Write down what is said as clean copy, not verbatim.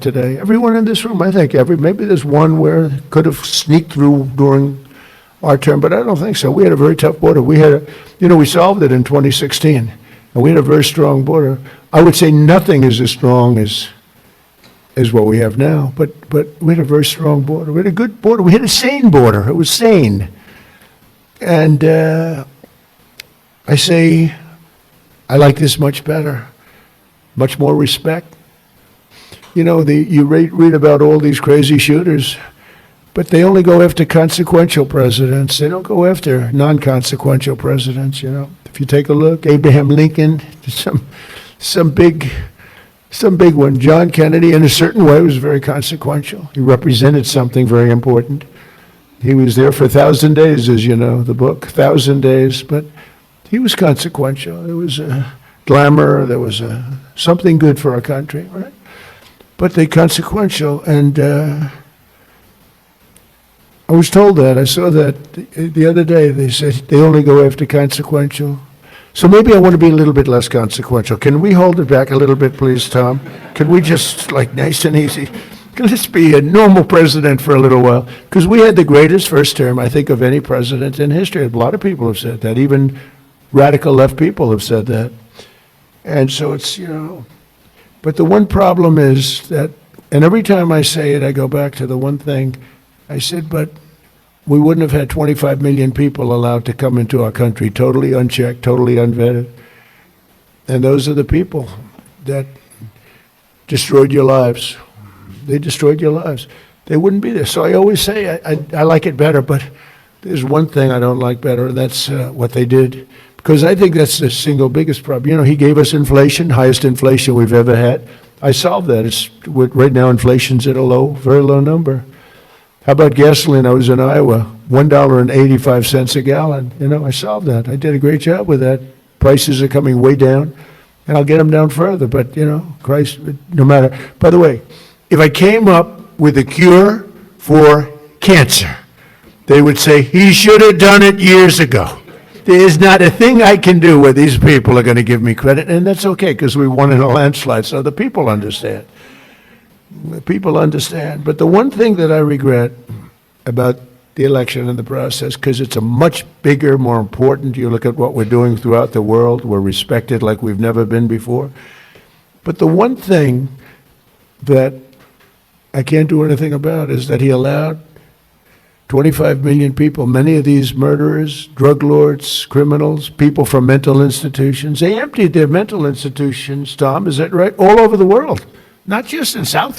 today. Everyone in this room, I think, maybe there's one where it could have sneaked through during our term, but I don't think so. We had a very tough border. We solved it in 2016, and we had a very strong border. I would say nothing is as strong as what we have now, but we had a very strong border. We had a good border. We had a sane border. It was sane. And I say, I like this much better, much more respect. You read about all these crazy shooters, but they only go after consequential presidents. They don't go after non-consequential presidents, If you take a look, Abraham Lincoln, some big one. John Kennedy, in a certain way, was very consequential. He represented something very important. He was there for 1,000 days, as you know, the book, 1,000 days, but he was consequential. There was a glamour, there was something good for our country, right? But they consequential, and I was told that. I saw that the other day. They said they only go after consequential. So maybe I want to be a little bit less consequential. Can we hold it back a little bit, please, Tom? Can we just, nice and easy? Let's be a normal president for a little while. Because we had the greatest first term, I think, of any president in history. A lot of people have said that. Even radical left people have said that. And so it's, But the one problem is that, and every time I say it, I go back to the one thing. I said, but we wouldn't have had 25 million people allowed to come into our country, totally unchecked, totally unvetted. And those are the people that destroyed your lives. They destroyed your lives. They wouldn't be there. So I always say I like it better, but there's one thing I don't like better, and that's what they did. Because I think that's the single biggest problem. He gave us inflation, highest inflation we've ever had. I solved that. Right now inflation's at a very low number. How about gasoline? I was in Iowa, $1.85 a gallon. I solved that. I did a great job with that. Prices are coming way down, and I'll get them down further. But, Christ, no matter. By the way, if I came up with a cure for cancer, they would say, he should have done it years ago. There's not a thing I can do where these people are going to give me credit, and that's okay because we won in a landslide, so the people understand. The people understand. But the one thing that I regret about the election and the process, because it's a much bigger, more important, you look at what we're doing throughout the world, we're respected like we've never been before. But the one thing that I can't do anything about is that he allowed 25 million people, many of these murderers, drug lords, criminals, people from mental institutions. They emptied their mental institutions, Tom, is that right? All over the world, not just in South